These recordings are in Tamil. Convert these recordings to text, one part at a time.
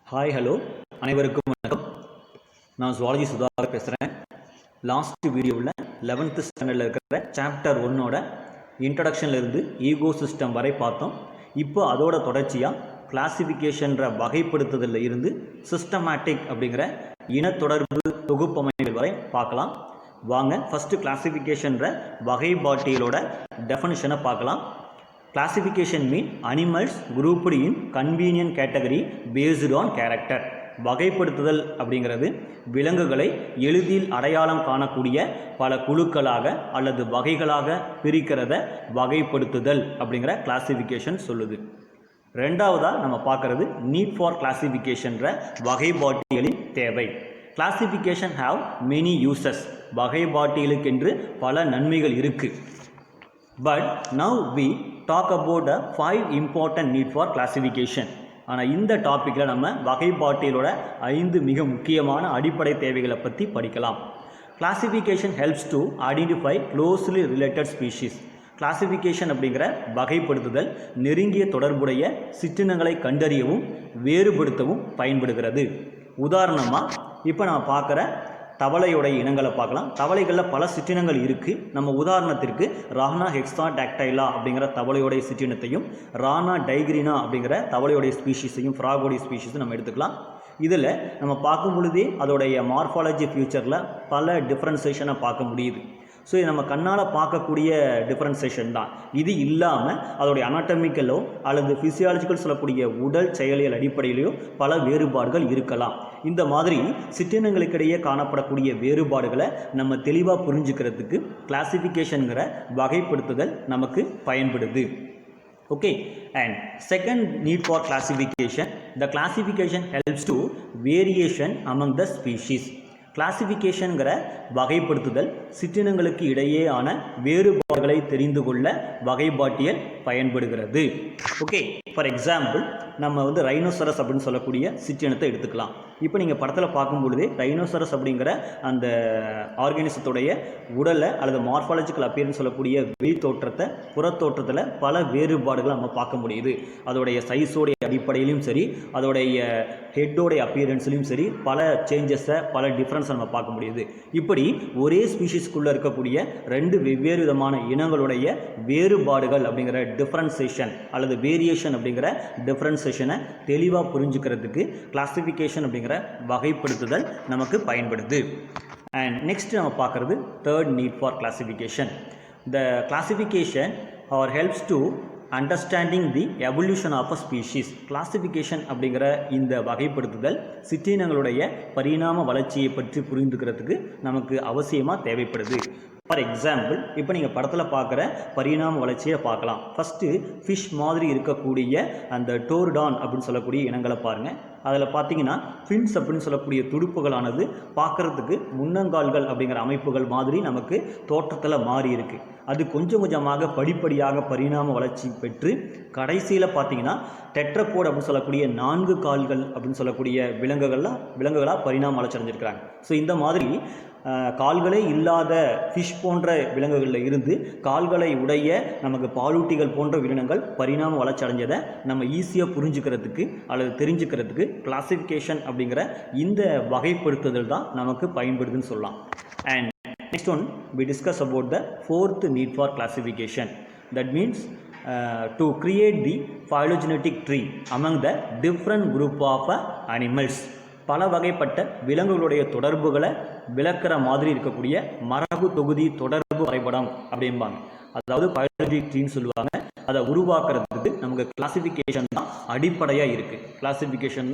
ஹாய் ஹலோ அனைவருக்கும் வணக்கம். நான் ஜுவாலஜி சுதாகர் பேசுகிறேன். லாஸ்ட் வீடியோவில் 11th ஸ்டாண்டர்டில் இருக்கிற சாப்டர் 1ஓட இன்ட்ரடக்ஷன்லேருந்து ஈகோ சிஸ்டம் வரை பார்த்தோம். இப்போ அதோட தொடர்ச்சியாக கிளாசிஃபிகேஷன்ற வகைப்படுத்துதலில் இருந்து சிஸ்டமேட்டிக் அப்படிங்கிற இனத்தொடர்பு தொகுப்பமைப்புகள் வரை பார்க்கலாம். வாங்க ஃபஸ்ட்டு கிளாசிஃபிகேஷன்ற வகைப்பாட்டியலோட டெஃபனிஷனை பார்க்கலாம். Classification mean animals grouped in convenient category based on character. வகைப்படுத்துதல் அப்படிங்கிறது விலங்குகளை எளிதில் அடையாளம் காணக்கூடிய பல குழுக்களாக அல்லது வகைகளாக பிரிக்கிறத வகைப்படுத்துதல் அப்படிங்கிற கிளாசிஃபிகேஷன் சொல்லுது. ரெண்டாவதாக நம்ம பார்க்குறது நீட் ஃபார் கிளாசிஃபிகேஷன்ற வகைப்பாட்டியலின் தேவை. Classification have many uses. வகைப்பாட்டியலுக்கென்று பல நன்மைகள் இருக்குது. But now we talk about the 5 important need for classification. ஆனால் இந்த டாப்பிக்கில் நம்ம வகைப்பாட்டியலோட 5 மிக முக்கியமான அடிப்படை தேவைகளை பற்றி படிக்கலாம். Classification helps to identify closely related species. Classification அப்படிங்கிற வகைப்படுத்துதல் நெருங்கிய தொடர்புடைய சிற்றினங்களை கண்டறியவும் வேறுபடுத்தவும் பயன்படுகிறது. உதாரணமாக இப்போ நான் பார்க்குற தவளையோடைய இனங்களை பார்க்கலாம். தவளைகளில் பல சிற்றினங்கள் இருக்குது. நம்ம உதாரணத்திற்கு ரானா ஹெக்ஸாடாக்டைலா அப்படிங்கிற தவளையோடைய சிற்றினத்தையும் ரானா டைக்ரினா அப்படிங்கிற தவளையோடைய ஸ்பீஷீஸையும் ஃப்ராகோடைய ஸ்பீஷீஸும் நம்ம எடுத்துக்கலாம். இதில் நம்ம பார்க்கும் பொழுதே அதோடைய மார்ஃபாலஜி ஃபியூச்சரில் பல டிஃப்ரென்சேஷனை பார்க்க முடியுது. ஸோ இது நம்ம கண்ணால் பார்க்கக்கூடிய டிஃப்ரென்சேஷன் தான். இது இல்லாமல் அதோடைய அனாட்டமிக்கலோ அல்லது ஃபிசியாலஜிக்கல் சொல்லக்கூடிய உடல் செயலியல் அடிப்படையிலையோ பல வேறுபாடுகள் இருக்கலாம். இந்த மாதிரி சிற்றினங்களுக்கிடையே காணப்படக்கூடிய வேறுபாடுகளை நம்ம தெளிவாக புரிஞ்சுக்கிறதுக்கு கிளாசிஃபிகேஷனுங்கிற வகைப்படுத்துதல் நமக்கு பயன்படுது. Okay, and second need for classification, the classification helps to variation among the species. கிளாசிஃபிகேஷனுங்கிற வகைப்படுத்துதல் சிற்றினங்களுக்கு இடையேயான வேறுபாடுகளை தெரிந்து கொள்ள வகைப்பாட்டியல் பயன்படுகிறது. ஓகே, ஃபார் எக்ஸாம்பிள் நம்ம ரைனோசரஸ் அப்படின்னு சொல்லக்கூடிய சிற்றினத்தை எடுத்துக்கலாம். இப்போ நீங்கள் படத்தில் பார்க்கும் பொழுதே ரைனோசரஸ் அப்படிங்கிற அந்த ஆர்கானிசத்துடைய உடலை அல்லது மார்ஃபாலஜிக்கல் அப்பியரன்ஸ் சொல்லக்கூடிய வெளி தோற்றத்தை புறத்தோற்றத்தில் பல வேறுபாடுகளை நம்ம பார்க்க முடியுது. அதோடைய சைஸோடைய அடிப்படையிலும் சரி, அதோடைய ஹெட்டோடைய அப்பியரன்ஸ்லையும் சரி பல சேஞ்சஸை பல டிஃப்ரென்ஸை நம்ம பார்க்க முடியுது. இப்படி ஒரே ஸ்பீஷீஸ்க்குள்ளே இருக்கக்கூடிய ரெண்டு வெவ்வேறு விதமான இனங்களுடைய வேறுபாடுகள் அப்படிங்கிற டிஃப்ரென்சேஷன் அல்லது வேரியேஷன் அப்படிங்கிற டிஃப்ரென்சேஷனை தெளிவாக புரிஞ்சுக்கிறதுக்கு கிளாசிஃபிகேஷன் அப்படிங்கிற வகைப்படுத்துதல் நமக்கு பயன்படுது. அண்ட் நெக்ஸ்ட் நம்ம பார்க்குறது third need for classification. The classification are helps to understanding the evolution of a species. Classification அப்படிங்கிற இந்த வகைப்படுத்துதல் சிற்றினங்களுடைய பரிணாம வளர்ச்சியை பற்றி புரிந்துக்கிறதுக்கு நமக்கு அவசியமாக தேவைப்படுது. ஃபார் எக்ஸாம்பிள் இப்போ நீங்கள் படத்தில் பார்க்குற பரிணாம வளர்ச்சியை பார்க்கலாம். ஃபஸ்ட்டு ஃபிஷ் மாதிரி இருக்கக்கூடிய அந்த டோர்டான் அப்படின்னு சொல்லக்கூடிய இனங்களை பாருங்கள். அதில் பார்த்தீங்கன்னா ஃபின்ஸ் அப்படின்னு சொல்லக்கூடிய துடுப்புகளானது பார்க்குறதுக்கு முன்னங்கால்கள் அப்படிங்கிற அமைப்புகள் மாதிரி நமக்கு தோற்றத்தில் மாறி இருக்குது. அது கொஞ்சம் கொஞ்சமாக படிப்படியாக பரிணாம வளர்ச்சி பெற்று கடைசியில் பார்த்தீங்கன்னா டெட்ரபோட் அப்படின்னு சொல்லக்கூடிய 4 கால்கள் அப்படின்னு சொல்லக்கூடிய விலங்குகளாக பரிணாம வளர்ச்சி அடைஞ்சிருக்கிறாங்க. ஸோ இந்த மாதிரி கால்களே இல்லாத ஃபிஷ் போன்ற விலங்குகளில் இருந்து கால்களை உடைய நமக்கு பாலூட்டிகள் போன்ற விலங்குகள் பரிணாம வளர்ச்சி அடைஞ்சதை நம்ம ஈஸியாக புரிஞ்சுக்கிறதுக்கு அல்லது தெரிஞ்சுக்கிறதுக்கு கிளாசிஃபிகேஷன் அப்படிங்கிற இந்த வகைப்படுத்துதல் தான் நமக்கு பயன்படுதுன்னு சொல்லலாம். And next one we discuss about the fourth need for classification. That means to create the phylogenetic tree among the different group of animals. பல வகைப்பட்ட விலங்குகளுடைய தொடர்புகளை விளக்குற மாதிரி இருக்கக்கூடிய மரபு தொகுதி தொடர்பு வரைபடம் அப்படிம்பாங்க. அதாவது பயோலஜிக் ட்ரீன்னு சொல்லுவாங்க. அதை உருவாக்குறதுக்கு நமக்கு கிளாசிஃபிகேஷன் தான் அடிப்படையாக இருக்குது. கிளாசிஃபிகேஷன்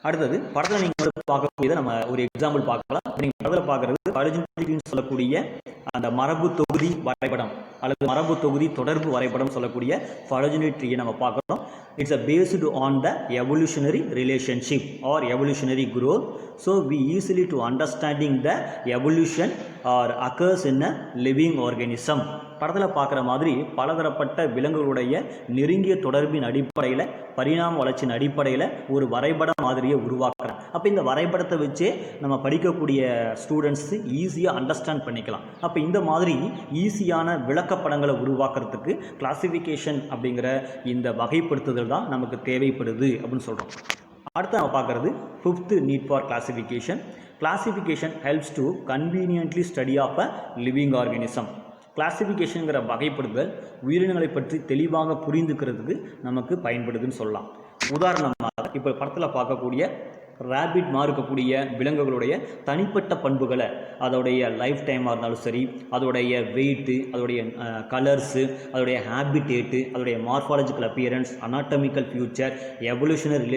அடுத்தது படத்தில் நீங்கள் பார்க்கக்கூடியதை நம்ம ஒரு எக்ஸாம்பிள் பார்க்கலாம். நீங்கள் படத்தில் பார்க்குறது பயோலஜிக் சொல்லக்கூடிய அந்த மரபு தொகுதி வரைபடம் அல்லது மரபு தொகுதி தொடர்பு வரைபடம் சொல்லக்கூடிய பயோலஜிக் ட்ரீயை நம்ம பார்க்குறோம். It's based on the evolutionary relationship or evolutionary growth. So we easily to understanding the evolution or occurs in a living organism. படத்தில் பார்க்குற மாதிரி பலதரப்பட்ட விலங்குகளுடைய நெருங்கிய தொடர்பின் அடிப்படையில் பரிணாம வளர்ச்சியின் அடிப்படையில் ஒரு வரைபட மாதிரியை உருவாக்குறேன். அப்போ இந்த வரைபடத்தை வச்சே நம்ம படிக்கக்கூடிய ஸ்டூடெண்ட்ஸு ஈஸியாக அண்டர்ஸ்டாண்ட் பண்ணிக்கலாம். அப்போ இந்த மாதிரி ஈஸியான விளக்கப்படங்களை உருவாக்குறதுக்கு கிளாசிஃபிகேஷன் அப்படிங்கிற இந்த வகைப்படுத்துதல் தான் நமக்கு தேவைப்படுது அப்படின்னு சொல்கிறோம். அடுத்து நம்ம பார்க்குறது 5th need for classification. Classification helps to conveniently study of a living organism. கிளாசிஃபிகேஷனுங்கிற வகைப்படுதல் உயிரினங்களை பற்றி தெளிவாக புரிந்துக்கிறதுக்கு நமக்கு பயன்படுதுன்னு சொல்லலாம். உதாரணமாக இப்போ படத்தில் பார்க்கக்கூடிய ரேபிட் மாதிரி இருக்கக்கூடிய விலங்குகளுடைய தனிப்பட்ட பண்புகளை, அதோடைய லைஃப் டைமாக இருந்தாலும் சரி, அதோடைய வெயிட்டு, அதோடைய கலர்ஸு, அதோடைய ஹேபிட்டேட்டு, அதோடைய morphological appearance, anatomical future, evolutionary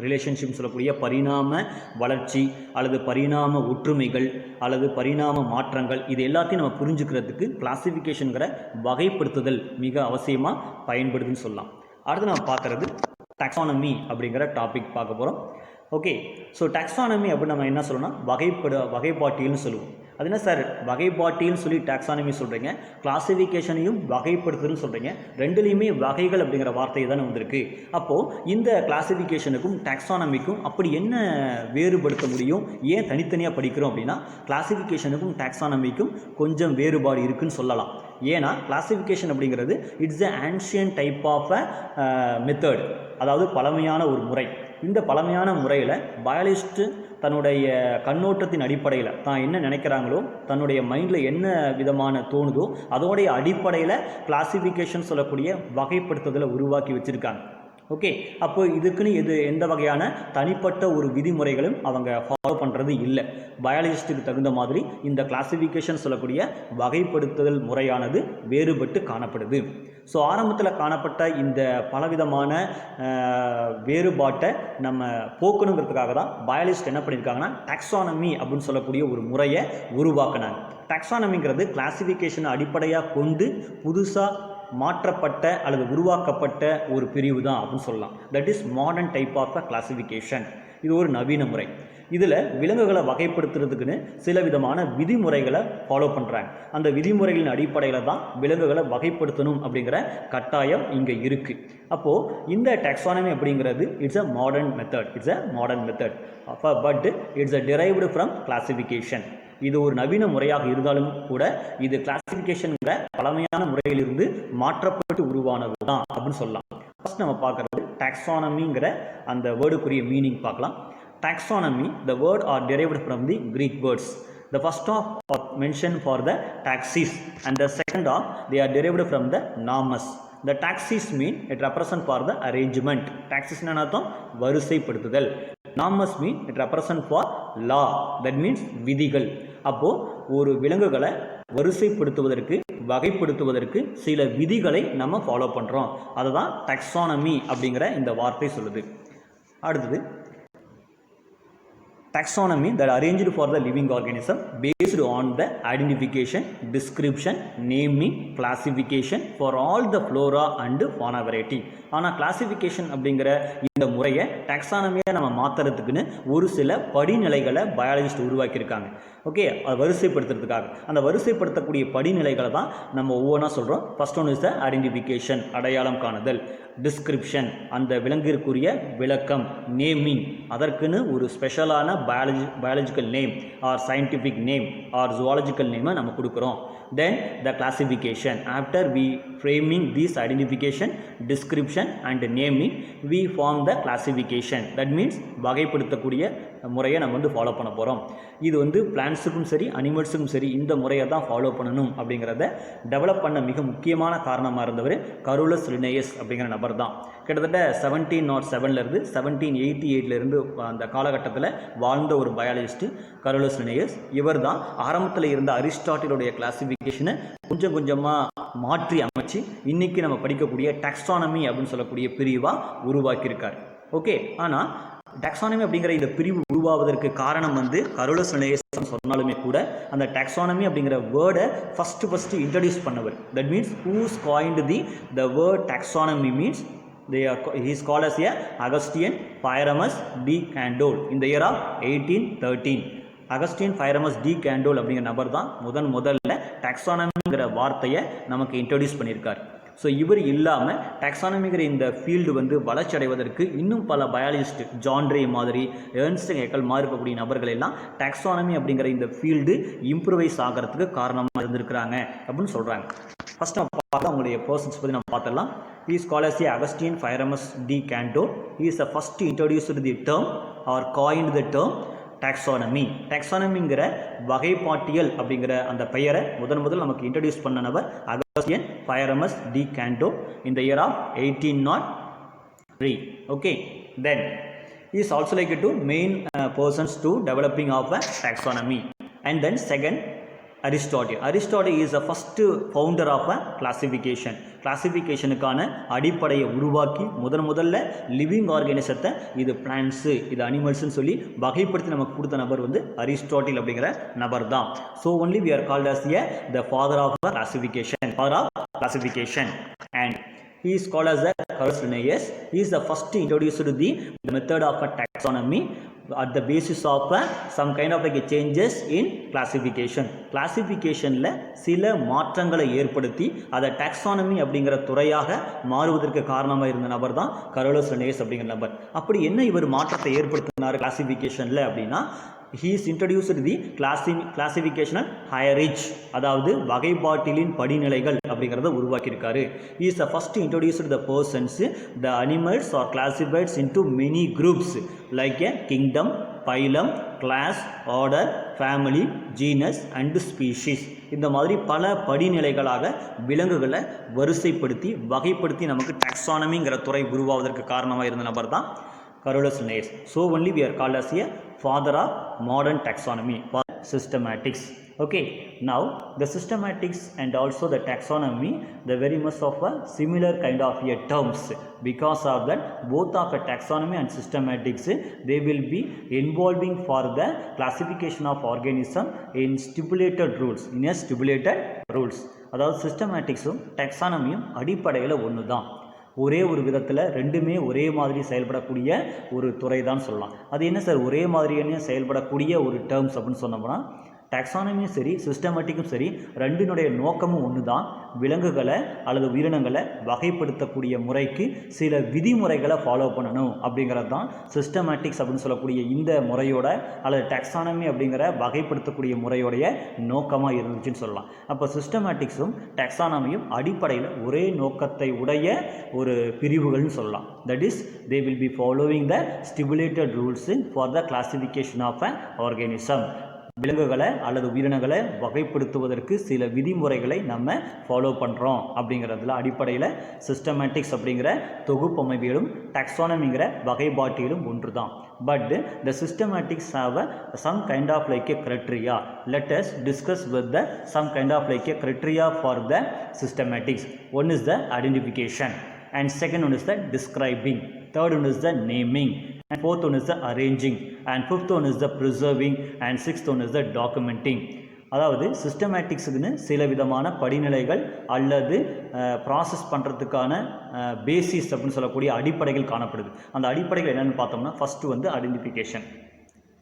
relationship சொல்லக்கூடிய பரிணாம வளர்ச்சி அல்லது பரிணாம ஒற்றுமைகள் அல்லது பரிணாம மாற்றங்கள், இது எல்லாத்தையும் நம்ம புரிஞ்சுக்கிறதுக்கு கிளாசிஃபிகேஷனுங்கிற வகைப்படுத்துதல் மிக அவசியமாக பயன்படுதுன்னு சொல்லலாம். அடுத்து நம்ம பார்க்குறது டாக்ஸானமி அப்படிங்கிற டாபிக் பார்க்க போகிறோம். ஓகே, ஸோ டாக்ஸானமி அப்படின்னு நம்ம என்ன சொல்லணும்னா வகைப்பாட்டியல்னு சொல்லுவோம். அது என்ன சார் வகைப்பாட்டியல்னு சொல்லி டாக்ஸானமி சொல்கிறீங்க, கிளாசிஃபிகேஷனையும் வகைப்படுத்துதுன்னு சொல்கிறீங்க, ரெண்டுலேயுமே வகைகள் அப்படிங்கிற வார்த்தை தானே வந்திருக்கு. அப்போது இந்த கிளாசிஃபிகேஷனுக்கும் டாக்ஸானமிக்கும் அப்படி என்ன வேறுபடுத்த முடியும், ஏன் தனித்தனியாக படிக்கிறோம் அப்படின்னா கிளாசிஃபிகேஷனுக்கும் டாக்ஸானமிக்கும் கொஞ்சம் வேறுபாடு இருக்குதுன்னு சொல்லலாம். ஏன்னா கிளாசிஃபிகேஷன் அப்படிங்கிறது it's a ancient type of a method, அதாவது பழமையான ஒரு முறை. இந்த பழமையான முறையில் பயாலஜிஸ்ட்டு தன்னுடைய கண்ணோட்டத்தின் அடிப்படையில் தான் என்ன நினைக்கிறாங்களோ, தன்னுடைய மைண்டில் என்ன விதமான தோணுதோ அதோடைய அடிப்படையில் கிளாசிஃபிகேஷன் சொல்லக்கூடிய வகைப்படுத்துதலை உருவாக்கி வச்சுருக்காங்க. ஓகே, அப்போ இதுக்குன்னு எந்த வகையான தனிப்பட்ட ஒரு விதிமுறைகளும் அவங்க ஃபாலோ பண்ணுறது இல்லை. பயாலஜிஸ்ட்டுக்கு தகுந்த மாதிரி இந்த கிளாசிஃபிகேஷன் சொல்லக்கூடிய வகைப்படுத்துதல் முறையானது வேறுபட்டு காணப்படுது. ஸோ ஆரம்பத்தில் காணப்பட்ட இந்த பலவிதமான வேறுபாட்டை நம்ம போக்கணுங்கிறதுக்காக தான் பயாலஜிஸ்ட் என்ன பண்ணியிருக்காங்கன்னா டாக்ஸானமி அப்படின்னு சொல்லக்கூடிய ஒரு முறையை உருவாக்குனாங்க. டாக்ஸானமிங்கிறது கிளாசிஃபிகேஷனை அடிப்படையாக கொண்டு புதுசாக மாற்றப்பட்ட அல்லது உருவாக்கப்பட்ட ஒரு பிரிவு தான் அப்படின்னு சொல்லலாம். That is modern type of a classification. இது ஒரு நவீன முறை. இதில் விலங்குகளை வகைப்படுத்துறதுக்குன்னு சில விதமான விதிமுறைகளை ஃபாலோ பண்ணுறாங்க. அந்த விதிமுறைகளின் அடிப்படையில் தான் விலங்குகளை வகைப்படுத்தணும் அப்படிங்கிற கட்டாயம் இங்கே இருக்குது. அப்போது இந்த டாக்ஸானமி அப்படிங்கிறது it's a modern method but it's a derived from classification. இது ஒரு நவீன முறையாக இருந்தாலும் கூட இது கிளாசிஃபிகேஷன்ங்கிற பழமையான முறையிலிருந்து மாற்றப்பட்டு உருவானது தான் அப்படின்னு சொல்லலாம். ஃபர்ஸ்ட் நம்ம பார்க்குறது டாக்ஸானமிங்கிற அந்த வேர்டுக்குரிய மீனிங் பார்க்கலாம். Taxonomy, the word are derived from the Greek words. The first of are mentioned for the taxis and the second of they are derived from the normus. The taxis mean it represent for the arrangement. Taxis na அர்த்தம் வரிசைப்படுத்துதல். Normus mean it represent for law. That means விதிகள். அப்போ ஒரு விலங்குகளை வரிசைப்படுத்துவதற்கு வகைப்படுத்துவதற்கு சில விதிகளை நம்ம ஃபாலோ பண்ணுறோம். அதுதான் டாக்ஸானமி அப்படிங்கிற இந்த வார்த்தை சொல்லுது. அடுத்தது taxonomy that arranged for the living organism based on the identification, description, naming, classification for all the flora and fauna variety. ஆனால் கிளாசிஃபிகேஷன் அப்படிங்கிற இந்த முறையை டாக்ஸானமியை நம்ம மாற்றுறதுக்குன்னு ஒரு சில படிநிலைகளை பயாலஜிஸ்ட் உருவாக்கியிருக்காங்க. ஓகே, அது வரிசைப்படுத்துறதுக்காக அந்த வரிசைப்படுத்தக்கூடிய படிநிலைகளை தான் நம்ம ஒவ்வொன்றா சொல்கிறோம். First one is the identification, அடையாளம் காணுதல். டிஸ்கிரிப்ஷன், அந்த விலங்கிற்குரிய விளக்கம். நேமிங், அதற்குன்னு ஒரு ஸ்பெஷலான biological name or scientific name or zoological நேமை நம்ம கொடுக்குறோம். Then the classification. After we framing these identification, description and naming we form the classification. That means வகைப்படுத்தக்கூடிய முறையை நம்ம ஃபாலோ பண்ண போகிறோம். இது பிளான்ஸுக்கும் சரி அனிமல்ஸுக்கும் சரி இந்த முறையை தான் ஃபாலோ பண்ணணும் அப்படிங்கிறத டெவலப் பண்ண மிக முக்கியமான காரணமாக இருந்தவர் கரோலஸ் லின்னேயஸ் அப்படிங்கிற நபர் தான். கிட்டத்தட்ட 1707 1788 அந்த காலகட்டத்தில் வாழ்ந்த ஒரு பயாலஜிஸ்ட் கரோலஸ் லின்னேயஸ். இவர் தான் ஆரம்பத்தில் இருந்த அரிஸ்டாட்டிலுடைய கிளாசிஃபிகேஷனை கொஞ்சம் கொஞ்சமாக மாற்றி அமைச்சு இன்றைக்கி நம்ம படிக்கக்கூடிய டாக்ஸானமி அப்படின்னு சொல்லக்கூடிய பிரிவாக உருவாக்கியிருக்கார். ஓகே, ஆனால் டாக்ஸானமி அப்படிங்கிற இந்த பிரிவு உருவாவதற்கு காரணம் கரோலஸ் லின்னேயஸ் சொன்னாலுமே கூட அந்த டாக்ஸானமி அப்படிங்கிற வேர்டை ஃபஸ்ட்டு இன்ட்ரடியூஸ் பண்ணவர். That means who's coined the word taxonomy means he is called as Augustine Pyramus de Candolle in the year of 1813. Augustin Pyramus de Candolle அப்படிங்கிற நபர் தான் முதல்ல டாக்ஸானமிங்கிற டாக்ஸானமிங்கிற வார்த்தையை நமக்கு இன்ட்ரடியூஸ் பண்ணியிருக்கார். ஸோ இவர் இல்லாமல் டாக்ஸானமிங்கிற இந்த ஃபீல்டு வந்து வளர்ச்சி அடைவதற்கு இன்னும் பல பயாலஜிஸ்ட் ஜான் ரே மாதிரி, எர்ன்ஸ்ட் ஹேக்கல் மாதிரி இருக்கக்கூடிய நபர்கள் எல்லாம் டாக்ஸானமி அப்படிங்கிற இந்த ஃபீல்டு இம்ப்ரூவைஸ் ஆகிறதுக்கு காரணமாக இருந்திருக்கிறாங்க அப்படின்னு சொல்கிறாங்க. ஃபர்ஸ்ட் நம்ம பார்த்தா அவங்களுடைய பர்சன்ஸ் பற்றி நம்ம பார்த்துடலாம். He is called as the Augustine Pyramus de Cantor. He is the first introduced the term or coined the term taxonomy. டாக்ஸானமிங்கிற வகைப்பாட்டியல் அப்படிங்கிற அந்த பெயரை முதல் நமக்கு இன்ட்ரடியூஸ் பண்ண நபர் Augustin Pyramus de Candolle in the year of 1803. Okay, then he is also like to main persons to developing of a taxonomy. And then second, Aristotle. Aristotle is the first founder of a classification. கிளாசிஃபிகேஷனுக்கான அடிப்படையை உருவாக்கி முதல்ல லிவிங் ஆர்கானிசத்தை இது பிளான்ட்ஸு, இது அனிமல்ஸ்ன்னு சொல்லி வகைப்படுத்தி நமக்கு கொடுத்த நபர் வந்து அரிஸ்டாட்டில் அப்படிங்கிற நபர் தான். So only we are called as the father of classification. And he is called as the Carolus Linnaeus. He is the first introduced to the method of a taxonomy at the basis of some kind of like changes in classification. கிளாசிஃபிகேஷனில் சில மாற்றங்களை ஏற்படுத்தி அதை டாக்ஸானமி அப்படிங்கிற துறையாக மாறுவதற்கு காரணமாக இருந்த நபர் தான் கரோலஸ் லின்னேயஸ் அப்படிங்கிற நபர். அப்படி என்ன இவர் மாற்றத்தை ஏற்படுத்தினார் கிளாசிஃபிகேஷனில் அப்படின்னா, he is introduced the classificational hierarchy, அதாவது வகைப்பாட்டிலின் படிநிலைகள் அப்படிங்கிறத உருவாக்கியிருக்காரு. he is the first introduced the persons, the animals are classified into many groups like a kingdom, phylum, class, order, family, genus and species. இந்த மாதிரி பல படிநிலைகளாக விலங்குகளை வரிசைப்படுத்தி வகைப்படுத்தி நமக்கு டாக்ஸானமிங்கிற துறை உருவாவதற்கு காரணமாக இருந்த நபர் தான் Carolus Linnaeus. So only we are called as a father of modern taxonomy for systematics. Okay, now the systematics and also the taxonomy, the very much of a similar kind of a terms. Because of that, both of a taxonomy and systematics, they will be involving for the classification of organism in stipulated rules. In a stipulated rules. அதாவது சிஸ்டமேட்டிக்ஸும் டாக்ஸானமியும் அடிப்படையில் ஒன்று தான். ஒரே ஒரு விதத்தில் ரெண்டுமே ஒரே மாதிரி செயல்படக்கூடிய ஒரு துறை தான் சொல்லலாம். அது என்ன சார் ஒரே மாதிரியான செயல்படக்கூடிய ஒரு டேர்ம்ஸ் அப்படின்னு சொன்னோம்னா, டாக்ஸானமியும் சரி சிஸ்டமேட்டிக்கும் சரி ரெண்டினுடைய நோக்கமும் ஒன்று தான். விலங்குகளை அல்லது உயிரினங்களை வகைப்படுத்தக்கூடிய முறைக்கு சில விதிமுறைகளை ஃபாலோ பண்ணணும் அப்படிங்கிறது தான் சிஸ்டமேட்டிக்ஸ் அப்படின்னு சொல்லக்கூடிய இந்த முறையோட அல்லது டாக்ஸானமி அப்படிங்கிற வகைப்படுத்தக்கூடிய முறையோடைய நோக்கமாக இருந்துச்சுன்னு சொல்லலாம். அப்போ சிஸ்டமேட்டிக்ஸும் டாக்ஸானமியும் அடிப்படையில் ஒரே நோக்கத்தை உடைய ஒரு பிரிவுகள்னு சொல்லலாம். That is they will be following the stipulated rules for the classification of a organism. விலங்குகளை அல்லது உயிரினங்களை வகைப்படுத்துவதற்கு சில விதிமுறைகளை நம்ம ஃபாலோ பண்ணுறோம் அப்படிங்கிறதுல அடிப்படையில் சிஸ்டமேட்டிக்ஸ் அப்படிங்கிற தொகுப்பமைவியலும் டாக்ஸானமிங்கிற வகைப்பாட்டியலும் ஒன்று தான். But the systematics have some kind of like a criteria. Let us discuss with the some kind of like a criteria for the systematics. One is the identification, and second one is the describing, third one is the naming, and fourth one is the arranging, and fifth one is the preserving, and sixth one is the documenting. அதாவது சிஸ்டமேட்டிக்ஸுக்குன்னு சில விதமான படிநிலைகள் அல்லது ப்ராசஸ் பண்ணுறதுக்கான பேசிஸ் அப்படின்னு சொல்லக்கூடிய அடிப்படைகள் காணப்படுது. அந்த அடிப்படைகள் என்னென்னு பார்த்தோம்னா, ஃபஸ்ட்டு வந்து ஐடென்டிஃபிகேஷன்.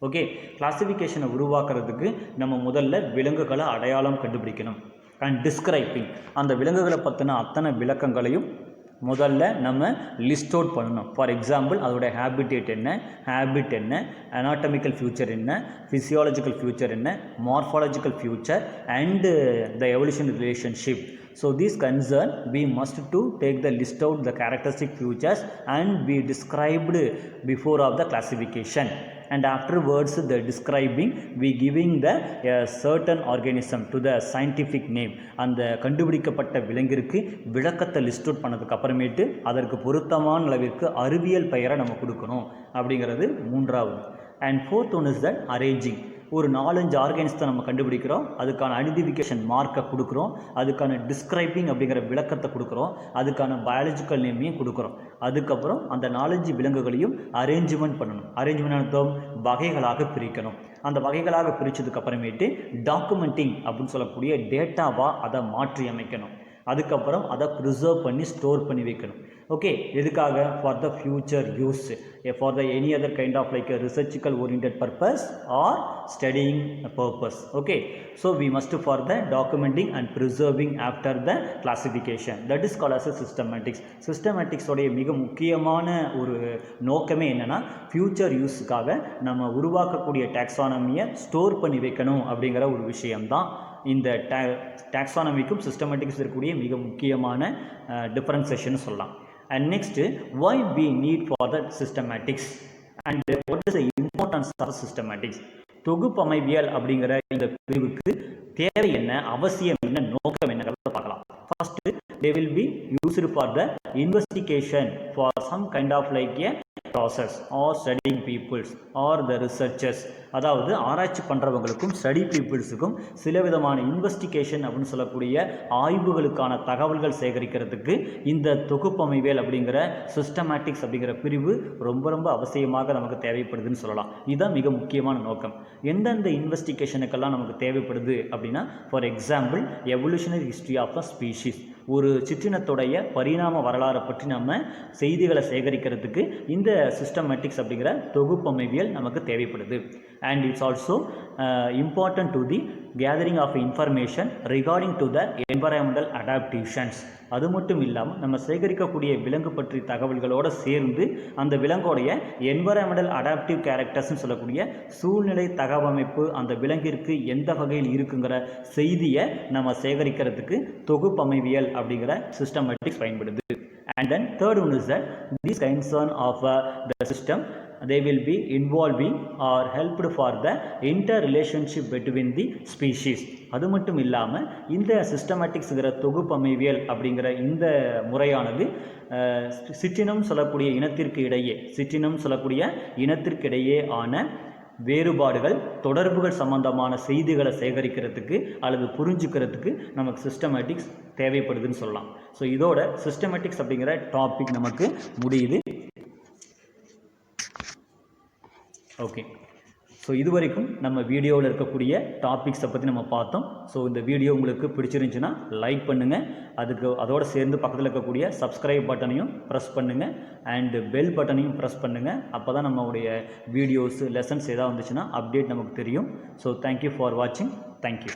ஓகே, கிளாசிஃபிகேஷனை உருவாக்குறதுக்கு நம்ம முதல்ல விலங்குகளை அடையாளம் கண்டுபிடிக்கணும். அண்ட் டிஸ்கிரைபிங், அந்த விலங்குகளை பற்றின அத்தனை விளக்கங்களையும் முதல்ல நம்ம லிஸ்ட் அவுட் பண்ணணும். ஃபார் எக்ஸாம்பிள் அதோடைய ஹேபிட் என்ன, அனாட்டமிக்கல் ஃபியூச்சர் என்ன, ஃபிசியாலஜிக்கல் ஃபியூச்சர் என்ன, morphological future and the evolution relationship. So these concern we must to take the list out the characteristic features and be described before of the classification, and afterwards the describing we giving the certain organism to the scientific name. அந்த கண்டுபிடிக்கப்பட்ட விலங்கிற்கு விளக்கத்தை லிஸ்ட் அவுட் பண்ணதுக்கு அப்புறமேட்டு அதற்கு பொருத்தமான அளவிற்கு அறிவியல் பெயரை நம்ம கொடுக்கணும் அப்படிங்கிறது மூன்றாவது. And fourth one is that arranging. ஒரு 4-5 ஆர்கானிசத்தை நம்ம கண்டுபிடிக்கிறோம், அதுக்கான ஐடென்டிஃபிகேஷன் மார்க்கை கொடுக்குறோம், அதுக்கான டிஸ்கிரைபிங் அப்படிங்கிற விளக்கத்தை கொடுக்குறோம், அதுக்கான பயாலஜிக்கல் நேமையும் கொடுக்குறோம். அதுக்கப்புறம் அந்த 4-5 விலங்குகளையும் அரேஞ்ச்மெண்ட் பண்ணணும். அரேஞ்ச்மெண்ட் அர்த்தம் வகைகளாக பிரிக்கணும். அந்த வகைகளாக பிரித்ததுக்கு அப்புறமேட்டு டாக்குமெண்டிங் அப்படின்னு சொல்லக்கூடிய டேட்டாவாக அதை மாற்றி அமைக்கணும். அதுக்கப்புறம் அதை ப்ரிசர்வ் பண்ணி ஸ்டோர் பண்ணி வைக்கணும். ஓகே, எதுக்காக? For the future use, for the any other kind of like ரிசர்ச்சிக்கல் oriented purpose or studying purpose. Okay, so we must for the documenting and preserving after the classification, that is called as a systematics. சிஸ்டமேட்டிக்ஸோடைய மிக முக்கியமான ஒரு நோக்கமே என்னென்னா ஃபியூச்சர் யூஸுக்காக நம்ம உருவாக்கக்கூடிய டாக்ஸானமியை ஸ்டோர் பண்ணி வைக்கணும் அப்படிங்கிற ஒரு விஷயம்தான் இந்த டாக்ஸானமிக்கும் சிஸ்டமேட்டிக்ஸ் இருக்கக்கூடிய மிக முக்கியமான டிஃபரன்சேஷன் சொல்லலாம். And next, why we need for the systematics and what is the importance of systematics? தொகுப்பமைவியல் அப்படிங்கிற இந்த பிரிவுக்கு தேவை என்ன, அவசியம் என்ன, நோக்கம் என்னங்கிறத பார்க்கலாம். First, they will be used for the investigation for some kind of like a process or studying peoples or the researchers. அதாவது ஆராய்ச்சி பண்ணுறவங்களுக்கும் ஸ்டடி பீப்புள்ஸுக்கும் சில விதமான இன்வெஸ்டிகேஷன் அப்படின்னு சொல்லக்கூடிய ஆய்வுகளுக்கான தகவல்கள் சேகரிக்கிறதுக்கு இந்த தொகுப்பமைவியல் அப்படிங்கிற சிஸ்டமேட்டிக்ஸ் அப்படிங்கிற பிரிவு ரொம்ப ரொம்ப அவசியமாக நமக்கு தேவைப்படுதுன்னு சொல்லலாம். இதுதான் மிக முக்கியமான நோக்கம். எந்தெந்த இன்வெஸ்டிகேஷனுக்கெல்லாம் நமக்கு தேவைப்படுது அப்படின்னா, for example evolutionary history of a species, ஒரு சிற்றினத்துடைய பரிணாம வரலாறை பற்றி நம்ம செய்திகளை சேகரிக்கிறதுக்கு இந்த சிஸ்டமேட்டிக்ஸ் அப்படிங்கிற தொகுப்பமைவியல் நமக்கு தேவைப்படுது. And it's also important to the gathering of information regarding to the environmental adaptations. அது மட்டும் இல்லாமல் நம்ம சேகரிக்கக்கூடிய விலங்கு பற்றி தகவல்களோடு சேர்ந்து அந்த விலங்கோடைய என்வரான்மெண்டல் அடாப்டிவ் கேரக்டர்ஸ்னு சொல்லக்கூடிய சூழ்நிலை தகவமைப்பு அந்த விலங்கிற்கு எந்த வகையில் இருக்குங்கிற செய்தியை நம்ம சேகரிக்கிறதுக்கு தொகுப்பமைவியல் அப்படிங்கிற சிஸ்டமேட்டிக்ஸ் பயன்படுது. And then third one is that these concern of the system, they will be involving or helped for the interrelationship between the species. அது மட்டும் இல்லாமல் இந்த சிஸ்டமேட்டிக்ஸுங்கிற தொகுப்பமைவியல் அப்படிங்கிற இந்த முறையானது சிற்றினம் சொல்லக்கூடிய இனத்திற்கிடையே ஆன வேறுபாடுகள், தொடர்புகள் சம்பந்தமான செய்திகளை சேகரிக்கிறதுக்கு அல்லது புரிஞ்சுக்கிறதுக்கு நமக்கு சிஸ்டமேட்டிக்ஸ் தேவைப்படுதுன்னு சொல்லலாம். ஸோ இதோட சிஸ்டமேட்டிக்ஸ் அப்படிங்கிற டாபிக் நமக்கு முடியுது. ஓகே, ஸோ இது வரைக்கும் நம்ம வீடியோவில் இருக்கக்கூடிய டாபிக்ஸை பற்றி நம்ம பார்த்தோம். ஸோ இந்த வீடியோ உங்களுக்கு பிடிச்சிருந்துச்சுன்னா லைக் பண்ணுங்கள், அதோடு சேர்ந்து பக்கத்தில் இருக்கக்கூடிய சப்ஸ்கிரைப் பட்டனையும் ப்ரெஸ் பண்ணுங்கள் அண்டு பெல் பட்டனையும் ப்ரெஸ் பண்ணுங்கள். அப்போ தான் நம்மளுடைய வீடியோஸ் லெசன்ஸ் எதாவது வந்துச்சுன்னா அப்டேட் நமக்கு தெரியும். ஸோ தேங்க்யூ ஃபார் வாட்சிங். தேங்க்யூ.